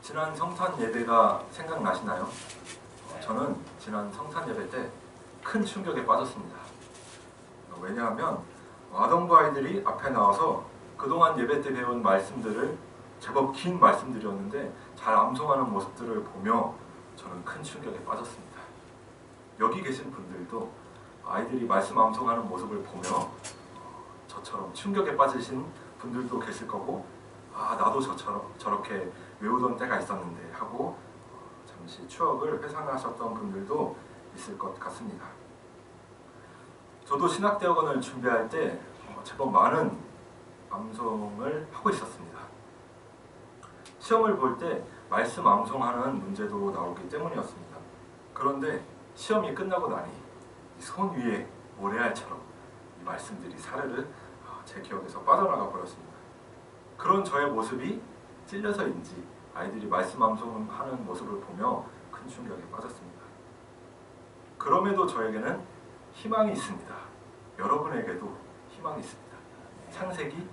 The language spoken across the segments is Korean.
지난 성탄 예배가 생각나시나요? 저는 지난 성탄 예배 때 큰 충격에 빠졌습니다. 왜냐하면 아동부 아이들이 앞에 나와서 그동안 예배 때 배운 말씀들을 제법 긴 말씀들이었는데 잘 암송하는 모습들을 보며 저는 큰 충격에 빠졌습니다. 여기 계신 분들도 아이들이 말씀 암송하는 모습을 보며 저처럼 충격에 빠지신 분들도 계실 거고, 아, 나도 저처럼 저렇게 외우던 때가 있었는데 하고 잠시 추억을 회상하셨던 분들도 있을 것 같습니다. 저도 신학대학원을 준비할 때 제법 많은 암송을 하고 있었습니다. 시험을 볼 때 말씀 암송하는 문제도 나오기 때문이었습니다. 그런데 시험이 끝나고 나니 손 위에 모래알처럼 이 말씀들이 사르르 제 기억에서 빠져나가 버렸습니다. 그런 저의 모습이 찔려서인지 아이들이 말씀 암송하는 모습을 보며 큰 충격에 빠졌습니다. 그럼에도 저에게는 희망이 있습니다. 여러분에게도 희망이 있습니다. 창세기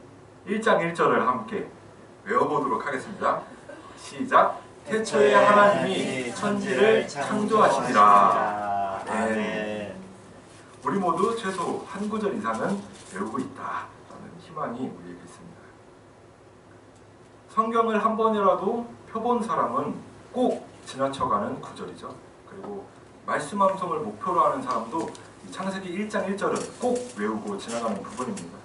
1장 1절을 함께 외워보도록 하겠습니다. 시작! 태초에 하나님이 천지를 창조하시니라. 네. 우리 모두 최소 한 구절 이상은 외우고 있다라는 희망이 우리에게 있습니다. 성경을 한 번이라도 펴본 사람은 꼭 지나쳐가는 구절이죠. 그리고 말씀 암송을 목표로 하는 사람도 이 창세기 1장 1절은 꼭 외우고 지나가는 부분입니다.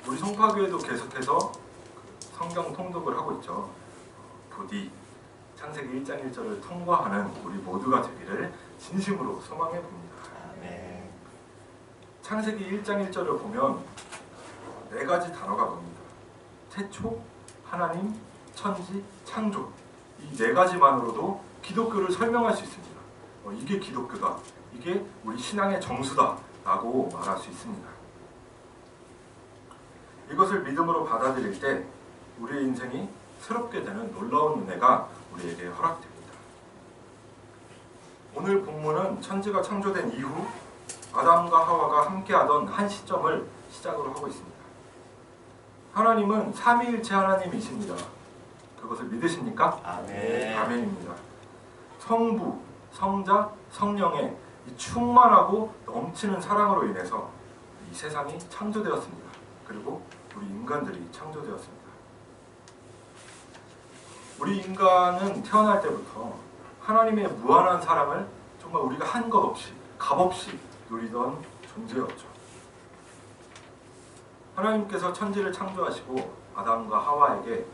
우리 송파교회도 계속해서 성경 통독을 하고 있죠. 부디 창세기 1장 1절을 통과하는 우리 모두가 되기를 진심으로 소망해 봅니다. 네. 창세기 1장 1절을 보면 네 가지 단어가 나옵니다. 태초, 하나님, 천지, 창조. 이 네 가지만으로도 기독교를 설명할 수 있습니다. 이게 기독교다. 이게 우리 신앙의 정수다. 라고 말할 수 있습니다. 이것을 믿음으로 받아들일 때 우리의 인생이 새롭게 되는 놀라운 은혜가 우리에게 허락됩니다. 오늘 본문은 천지가 창조된 이후 아담과 하와가 함께하던 한 시점을 시작으로 하고 있습니다. 하나님은 삼위일체 하나님이십니다. 그것을 믿으십니까? 아멘. 아멘입니다. 성부, 성자, 성령의 이 충만하고 넘치는 사랑으로 인해서 이 세상이 창조되었습니다. 그리고 우리 인간들이 창조되었습니다. 우리 인간은 태어날 때부터 하나님의 무한한 사랑을 정말 우리가 한 것 없이 값없이 누리던 존재였죠. 하나님께서 천지를 창조하시고 아담과 하와에게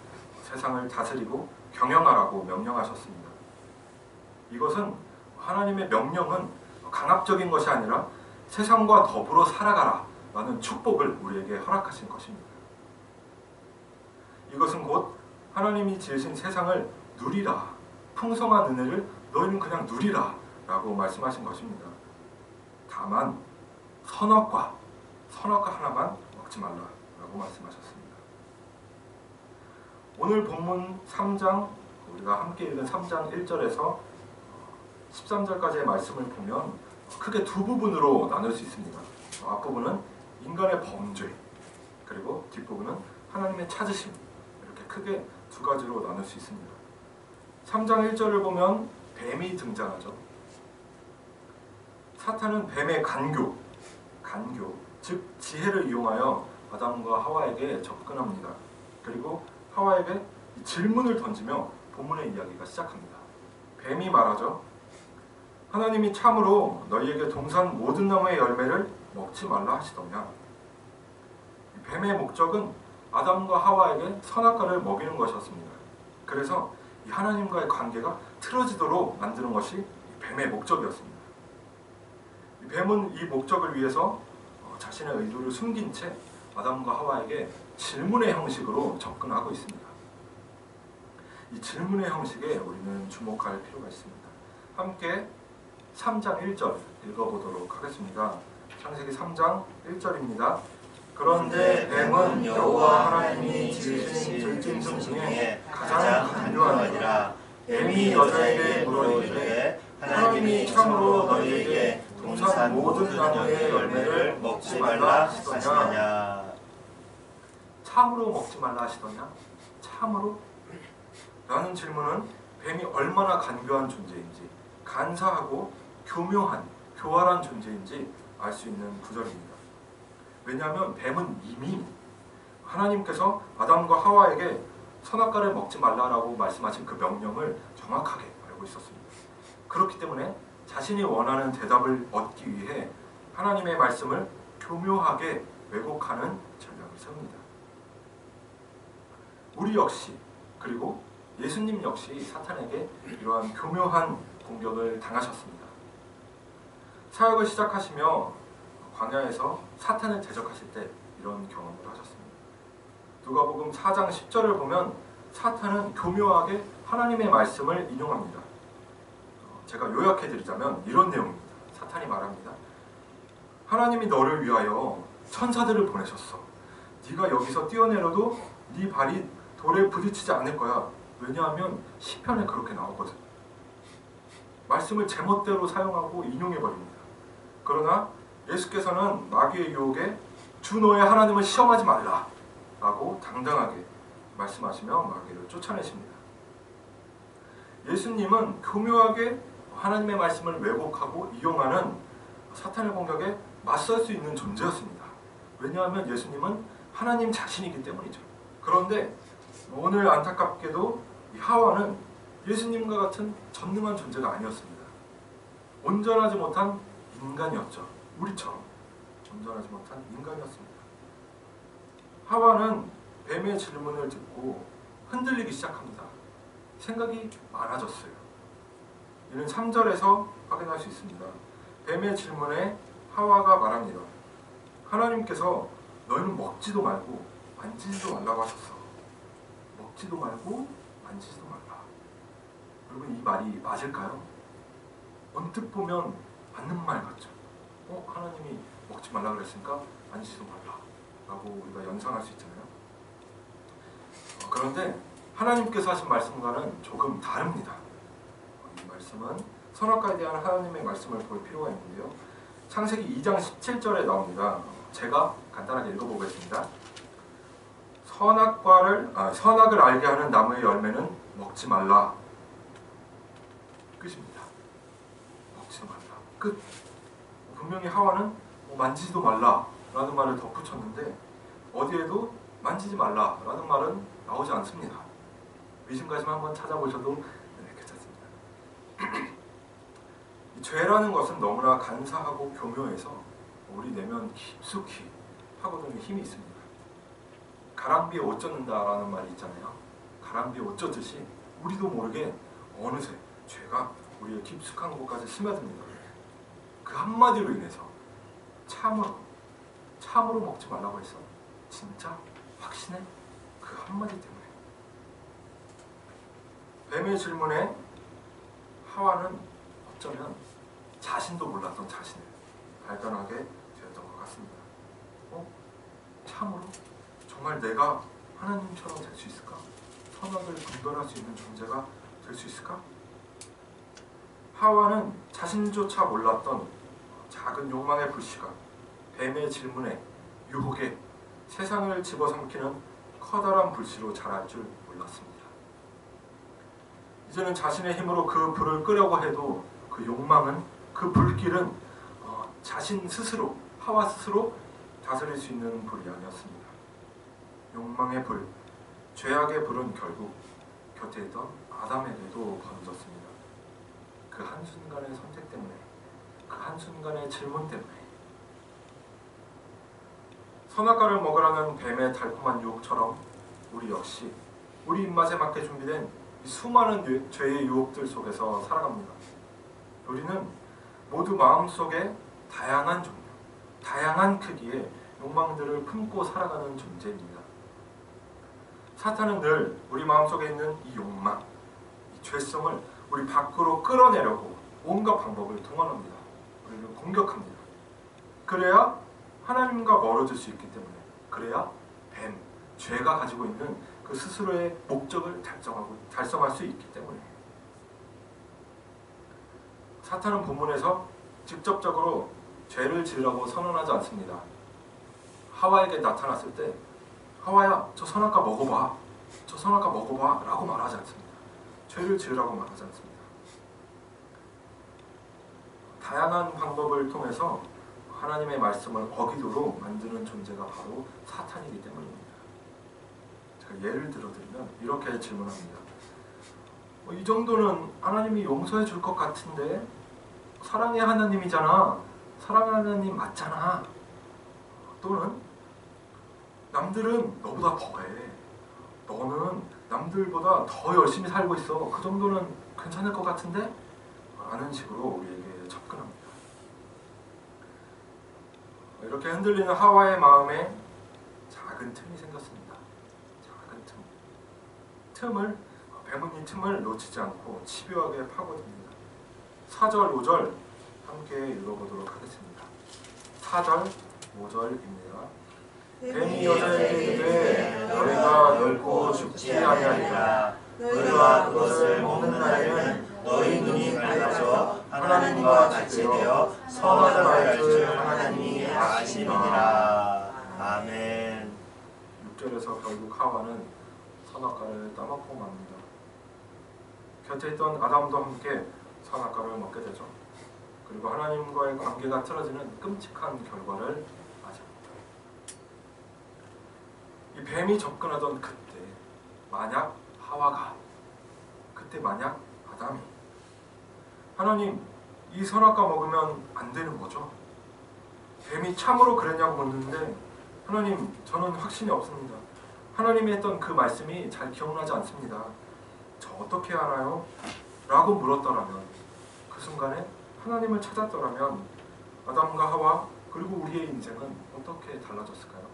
세상을 다스리고 경영하라고 명령하셨습니다. 이것은 하나님의 명령은 강압적인 것이 아니라 세상과 더불어 살아가라 라는 축복을 우리에게 허락하신 것입니다. 이것은 곧 하나님이 지으신 세상을 누리라, 풍성한 은혜를 너희는 그냥 누리라 라고 말씀하신 것입니다. 다만 선악과 하나만 먹지 말라 라고 말씀하셨습니다. 오늘 본문 3장, 우리가 함께 읽은 3장 1절에서 13절까지의 말씀을 보면 크게 두 부분으로 나눌 수 있습니다. 앞부분은 인간의 범죄, 그리고 뒷부분은 하나님의 찾으심, 이렇게 크게 두 가지로 나눌 수 있습니다. 3장 1절을 보면 뱀이 등장하죠. 사탄은 뱀의 간교, 즉 지혜를 이용하여 아담과 하와에게 접근합니다. 그리고 하와에게 질문을 던지며 본문의 이야기가 시작합니다. 뱀이 말하죠. 하나님이 참으로 너희에게 동산 모든 나무의 열매를 먹지 말라 하시더냐. 뱀의 목적은 아담과 하와에게 선악과를 먹이는 것이었습니다. 그래서 이 하나님과의 관계가 틀어지도록 만드는 것이 뱀의 목적이었습니다. 뱀은 이 목적을 위해서 자신의 의도를 숨긴 채 아담과 하와에게 질문의 형식으로 접근하고 있습니다. 이 질문의 형식에 우리는 주목할 필요가 있습니다. 함께 3장 1절 읽어보도록 하겠습니다. 창세기 3장 1절입니다. 그런데 뱀은 여호와 하나님이 지으신 들짐승 중에 가장 간교하니라. 뱀이 여자에게 물어이르되 하나님이 참으로 너희에게 동산 모든 나무의 열매를 먹지 말라 하시더냐. 참으로 먹지 말라 하시더냐? 참으로? 라는 질문은 뱀이 얼마나 간교한 존재인지, 간사하고 교묘한, 교활한 존재인지 알 수 있는 구절입니다. 왜냐하면 뱀은 이미 하나님께서 아담과 하와에게 선악과를 먹지 말라라고 말씀하신 그 명령을 정확하게 알고 있었습니다. 그렇기 때문에 자신이 원하는 대답을 얻기 위해 하나님의 말씀을 교묘하게 왜곡하는 전략을 세웁니다. 우리 역시, 그리고 예수님 역시 사탄에게 이러한 교묘한 공격을 당하셨습니다. 사역을 시작하시며 광야에서 사탄을 대적하실 때 이런 경험을 하셨습니다. 누가복음 4장 10절을 보면 사탄은 교묘하게 하나님의 말씀을 인용합니다. 제가 요약해드리자면 이런 내용입니다. 사탄이 말합니다. 하나님이 너를 위하여 천사들을 보내셨어. 네가 여기서 뛰어내려도 네 발이 돌에 부딪히지 않을 거야. 왜냐하면 시편에 그렇게 나오거든. 말씀을 제멋대로 사용하고 인용해버립니다. 그러나 예수께서는 마귀의 유혹에 주 너의 하나님을 시험하지 말라 라고 당당하게 말씀하시며 마귀를 쫓아내십니다. 예수님은 교묘하게 하나님의 말씀을 왜곡하고 이용하는 사탄의 공격에 맞설 수 있는 존재였습니다. 왜냐하면 예수님은 하나님 자신이기 때문이죠. 그런데 오늘 안타깝게도 이 하와는 예수님과 같은 전능한 존재가 아니었습니다. 온전하지 못한 인간이었죠. 우리처럼 온전하지 못한 인간이었습니다. 하와는 뱀의 질문을 듣고 흔들리기 시작합니다. 생각이 많아졌어요. 이는 3절에서 확인할 수 있습니다. 뱀의 질문에 하와가 말합니다. 하나님께서 너희는 먹지도 말고 만지지도 말라고 하셨어. 먹지도 말고 만지지도 말라. 여러분, 이 말이 맞을까요? 언뜻 보면 맞는 말 같죠. 하나님이 먹지 말라 그랬으니까 만지지도 말라 라고 우리가 연상할 수 있잖아요. 그런데 하나님께서 하신 말씀과는 조금 다릅니다. 이 말씀은 선악과에 대한 하나님의 말씀을 볼 필요가 있는데요. 창세기 2장 17절에 나옵니다. 제가 간단하게 읽어보겠습니다. 선악을 알게 하는 나무의 열매는 먹지 말라. 끝입니다. 먹지도 말라. 끝. 분명히 하와는 만지지도 말라 라는 말을 덧붙였는데 어디에도 만지지 말라 라는 말은 나오지 않습니다. 위심까지만 한번 찾아보셔도 괜찮습니다. 죄라는 것은 너무나 간사하고 교묘해서 우리 내면 깊숙이 파고드는 힘이 있습니다. 가랑비에 옷 젖는다라는 말이 있잖아요. 가랑비에 옷 젖듯이 우리도 모르게 어느새 죄가 우리의 깊숙한 곳까지 스며듭니다. 그 한마디로 인해서 참으로 먹지 말라고 했어. 진짜 확신해? 그 한마디 때문에. 뱀의 질문에 하와는 어쩌면 자신도 몰랐던 자신을 발견하게 되었던 것 같습니다. 참으로? 정말 내가 하나님처럼 될 수 있을까? 선악을 분별할 수 있는 존재가 될 수 있을까? 하와는 자신조차 몰랐던 작은 욕망의 불씨가 뱀의 질문에 유혹에 세상을 집어삼키는 커다란 불씨로 자랄 줄 몰랐습니다. 이제는 자신의 힘으로 그 불을 끄려고 해도 그 욕망은, 그 불길은 자신 스스로, 하와 스스로 다스릴 수 있는 불이 아니었습니다. 욕망의 불, 죄악의 불은 결국 곁에 있던 아담에게도 번졌습니다. 그 한순간의 선택 때문에, 그 한순간의 질문 때문에. 선악과를 먹으라는 뱀의 달콤한 유혹처럼 우리 역시 우리 입맛에 맞게 준비된 수많은 죄의 유혹들 속에서 살아갑니다. 우리는 모두 마음속에 다양한 종류, 다양한 크기의 욕망들을 품고 살아가는 존재입니다. 사탄은 늘 우리 마음속에 있는 이 욕망, 이 죄성을 우리 밖으로 끌어내려고 온갖 방법을 동원합니다. 우리를 공격합니다. 그래야 하나님과 멀어질 수 있기 때문에, 그래야 뱀, 죄가 가지고 있는 그 스스로의 목적을 달성할 수 있기 때문에. 사탄은 본문에서 직접적으로 죄를 지으라고 선언하지 않습니다. 하와에게 나타났을 때 하와야, 저 선악과 먹어봐, 저 선악과 먹어봐 라고 말하지 않습니다. 죄를 지으라고 말하지 않습니다. 다양한 방법을 통해서 하나님의 말씀을 어기도록 만드는 존재가 바로 사탄이기 때문입니다. 제가 예를 들어드리면 이렇게 질문합니다. 이 정도는 하나님이 용서해 줄 것 같은데 사랑의 하나님이잖아. 사랑의 하나님 맞잖아. 또는 남들은 너보다 더해. 너는 남들보다 더 열심히 살고 있어. 그 정도는 괜찮을 것 같은데? 라는 식으로 우리에게 접근합니다. 이렇게 흔들리는 하와의 마음에 작은 틈이 생겼습니다. 작은 틈을 뱀은 이 틈을 놓치지 않고 집요하게 파고듭니다. 4절, 5절 함께 읽어보도록 하겠습니다. 4절, 5절입니다. 뱀이 여자에게 이르되 너희가 결코 죽지 아니하리라. 너희가 그것을 먹는 날에는 너희 눈이 밝아져 하나님과 같이 되어 선악을 알 줄 하나님이 아시느니라. 아멘. 6절에서 결국 하와는 선악과를 따먹고 맙니다. 곁에 있던 아담도 함께 선악과를 먹게 되죠. 그리고 하나님과의 관계가 틀어지는 끔찍한 결과를 맞이합니다. 이 뱀이 접근하던 그때 만약 하와가, 그때 만약 아담이 하나님, 이 선악과 먹으면 안 되는 거죠? 뱀이 참으로 그랬냐고 묻는데 하나님, 저는 확신이 없습니다. 하나님이 했던 그 말씀이 잘 기억나지 않습니다. 저 어떻게 하나요? 라고 물었더라면, 그 순간에 하나님을 찾았더라면 아담과 하와 그리고 우리의 인생은 어떻게 달라졌을까요?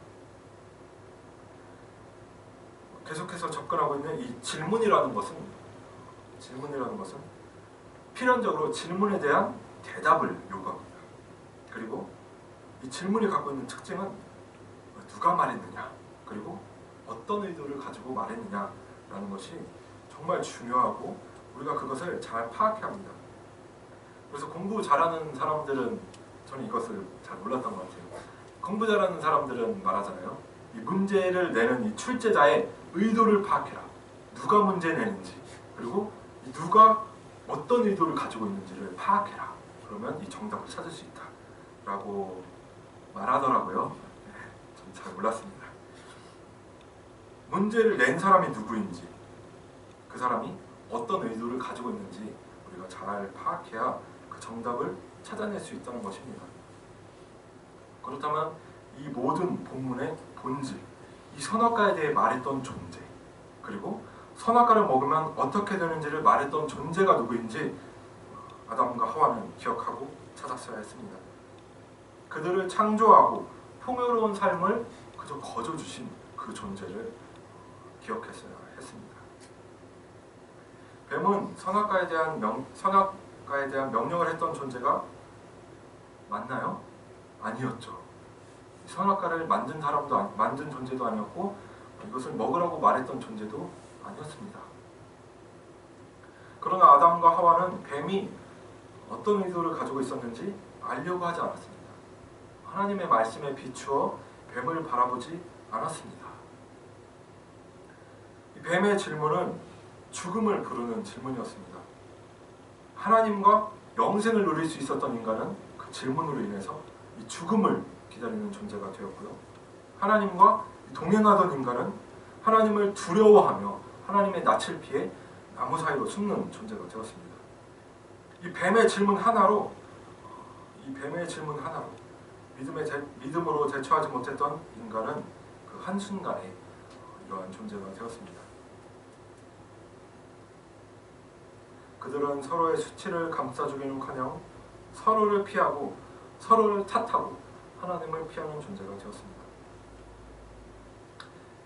계속해서 접근하고 있는 이 질문이라는 것은 필연적으로 질문에 대한 대답을 요구합니다. 그리고 이 질문이 갖고 있는 특징은 누가 말했느냐, 그리고 어떤 의도를 가지고 말했느냐라는 것이 정말 중요하고 우리가 그것을 잘 파악해야 합니다. 그래서 공부 잘하는 사람들은, 저는 이것을 잘 몰랐던 것 같아요. 공부 잘하는 사람들은 말하잖아요. 이 문제를 내는 이 출제자의 의도를 파악해라. 누가 문제 내는지, 그리고 누가 어떤 의도를 가지고 있는지를 파악해라. 그러면 이 정답을 찾을 수 있다. 라고 말하더라고요. 저는 잘 몰랐습니다. 문제를 낸 사람이 누구인지, 그 사람이 어떤 의도를 가지고 있는지 우리가 잘 파악해야 그 정답을 찾아낼 수 있다는 것입니다. 그렇다면 이 모든 본문의 본질, 이 선악과에 대해 말했던 존재, 그리고 선악과를 먹으면 어떻게 되는지를 말했던 존재가 누구인지 아담과 하와는 기억하고 찾았어야 했습니다. 그들을 창조하고 풍요로운 삶을 그저 거저주신 그 존재를 기억했어야 했습니다. 뱀은 선악과에 대한 명령을 했던 존재가 맞나요? 아니었죠. 선악과를 만든 사람도 만든 존재도 아니었고 이것을 먹으라고 말했던 존재도 아니었습니다. 그러나 아담과 하와는 뱀이 어떤 의도를 가지고 있었는지 알려고 하지 않았습니다. 하나님의 말씀에 비추어 뱀을 바라보지 않았습니다. 이 뱀의 질문은 죽음을 부르는 질문이었습니다. 하나님과 영생을 누릴 수 있었던 인간은 그 질문으로 인해서 이 죽음을 기다리는 존재가 되었고요. 하나님과 동행하던 인간은 하나님을 두려워하며 하나님의 낯을 피해 나무 사이로 숨는 존재가 되었습니다. 이 뱀의 질문 하나로 믿음으로 대처하지 못했던 인간은 그 한순간에 이러한 존재가 되었습니다. 그들은 서로의 수치를 감싸주기는커녕 서로를 피하고 서로를 탓하고 하나님을 피하는 존재가 되었습니다.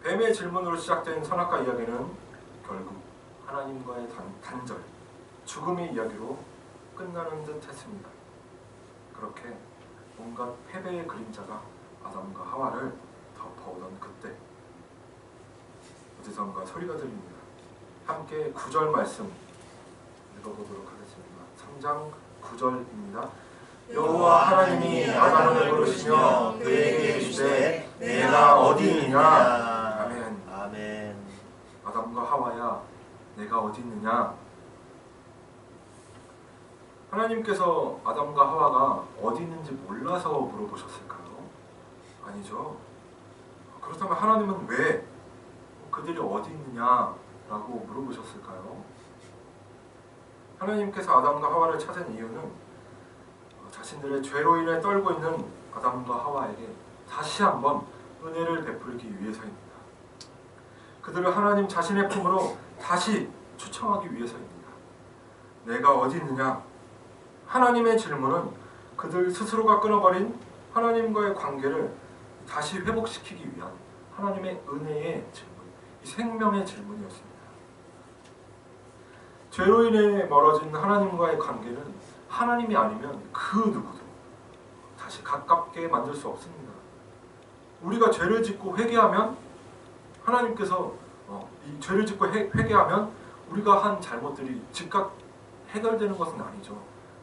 뱀의 질문으로 시작된 선악과 이야기는 결국 하나님과의 단절, 죽음의 이야기로 끝나는 듯 했습니다. 그렇게 온갖 패배의 그림자가 아담과 하와를 덮어오던 그때 어디선가 소리가 들립니다. 함께 9절 말씀 읽어보도록 하겠습니다. 3장 9절입니다. 여호와 하나님이 아담을 부르시며 그에게 이르시되 내가 어디 있느냐. 아멘. 아멘. 아담과 하와야, 내가 어디 있느냐 하나님께서 아담과 하와가 어디 있는지 몰라서 물어보셨을까요? 아니죠. 그렇다면 하나님은 왜 그들이 어디 있느냐라고 물어보셨을까요? 하나님께서 아담과 하와를 찾은 이유는 자신들의 죄로 인해 떨고 있는 아담과 하와에게 다시 한번 은혜를 베풀기 위해서입니다. 그들을 하나님 자신의 품으로 다시 초청하기 위해서입니다. 내가 어디 있느냐? 하나님의 질문은 그들 스스로가 끊어버린 하나님과의 관계를 다시 회복시키기 위한 하나님의 은혜의 질문, 이 생명의 질문이었습니다. 죄로 인해 멀어진 하나님과의 관계는 하나님이 아니면 그 누구도 다시 가깝게 만들 수 없습니다. 우리가 죄를 짓고 회개하면 하나님께서 이 죄를 짓고 회개하면 우리가 한 잘못들이 즉각 해결되는 것은 아니죠.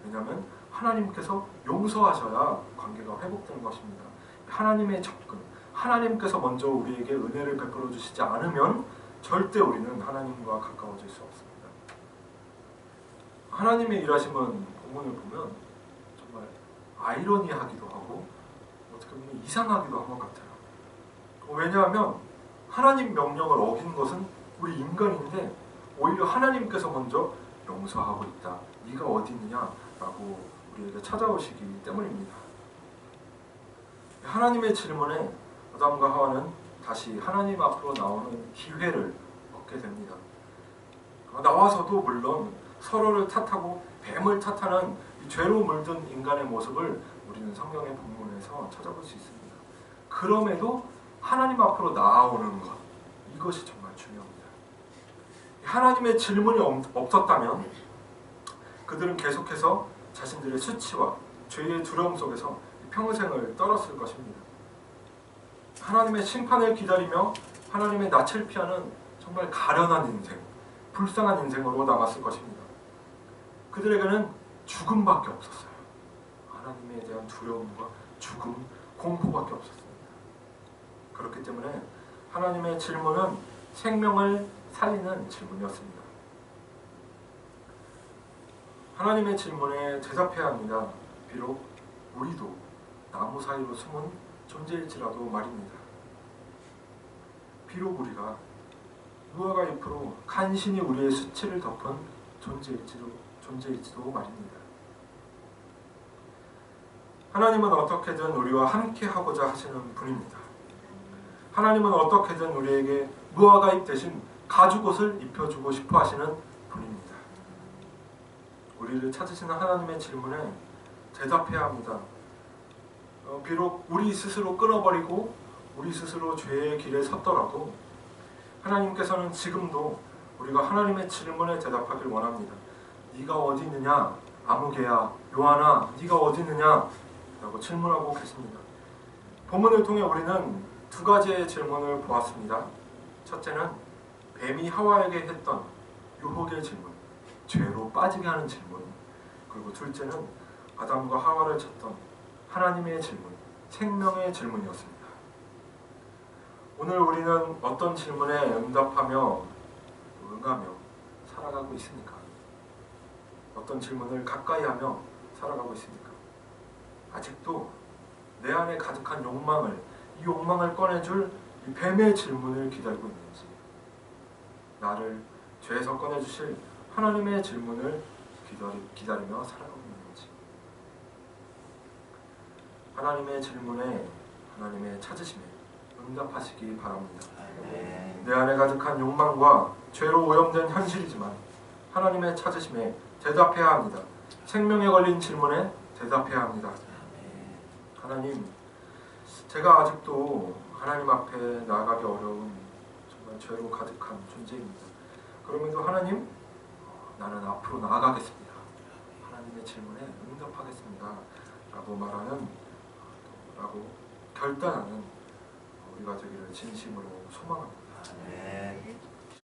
왜냐하면 하나님께서 용서하셔야 관계가 회복되는 것입니다. 하나님의 접근, 하나님께서 먼저 우리에게 은혜를 베풀어 주시지 않으면 절대 우리는 하나님과 가까워질 수 없습니다. 하나님의 일하심은 본문을 보면 정말 아이러니하기도 하고 어떻게 보면 이상하기도 한 것 같아요. 왜냐하면 하나님 명령을 어긴 것은 우리 인간인데 오히려 하나님께서 먼저 용서하고 있다. 네가 어디 있느냐라고 우리에게 찾아오시기 때문입니다. 하나님의 질문에 아담과 하와는 다시 하나님 앞으로 나오는 기회를 얻게 됩니다. 나와서도 물론 서로를 탓하고 뱀을 탓하는 죄로 물든 인간의 모습을 우리는 성경의 본문에서 찾아볼 수 있습니다. 그럼에도 하나님 앞으로 나아오는 것, 이것이 정말 중요합니다. 하나님의 질문이 없었다면 그들은 계속해서 자신들의 수치와 죄의 두려움 속에서 평생을 떨었을 것입니다. 하나님의 심판을 기다리며 하나님의 낯을 피하는 정말 가련한 인생, 불쌍한 인생으로 남았을 것입니다. 그들에게는 죽음밖에 없었어요. 하나님에 대한 두려움과 죽음, 공포밖에 없었습니다. 그렇기 때문에 하나님의 질문은 생명을 살리는 질문이었습니다. 하나님의 질문에 대답해야 합니다. 비록 우리도 나무 사이로 숨은 존재일지라도 말입니다. 비록 우리가 무화과 잎으로 간신히 우리의 수치를 덮은 존재일지도 말입니다. 하나님은 어떻게든 우리와 함께 하고자 하시는 분입니다. 하나님은 어떻게든 우리에게 무화과 잎 대신 가죽옷을 입혀주고 싶어 하시는 분입니다. 우리를 찾으시는 하나님의 질문에 대답해야 합니다. 비록 우리 스스로 끊어버리고 우리 스스로 죄의 길에 섰더라도 하나님께서는 지금도 우리가 하나님의 질문에 대답하길 원합니다. 네가 어디 있느냐? 아무개야, 요한아, 네가 어디 있느냐? 라고 질문하고 계십니다. 본문을 통해 우리는 두 가지의 질문을 보았습니다. 첫째는 뱀이 하와에게 했던 유혹의 질문, 죄로 빠지게 하는 질문. 그리고 둘째는 아담과 하와를 찾던 하나님의 질문, 생명의 질문이었습니다. 오늘 우리는 어떤 질문에 응답하며 응하며 살아가고 있습니까? 어떤 질문을 가까이하며 살아가고 있습니까? 아직도 내 안에 가득한 욕망을, 이 욕망을 꺼내줄 이 뱀의 질문을 기다리고 있는지, 나를 죄에서 꺼내주실 하나님의 질문을 기다리며 살아가고 있는지, 하나님의 질문에, 하나님의 찾으심에 응답하시기 바랍니다. 내 안에 가득한 욕망과 죄로 오염된 현실이지만 하나님의 찾으심에 대답해야 합니다. 생명에 걸린 질문에 대답해야 합니다. 하나님, 제가 아직도 하나님 앞에 나아가기 어려운 정말 죄로 가득한 존재입니다. 그럼에도 하나님, 나는 앞으로 나아가겠습니다. 하나님의 질문에 응답하겠습니다. 라고 결단하는 우리가 되기를 진심으로 소망합니다.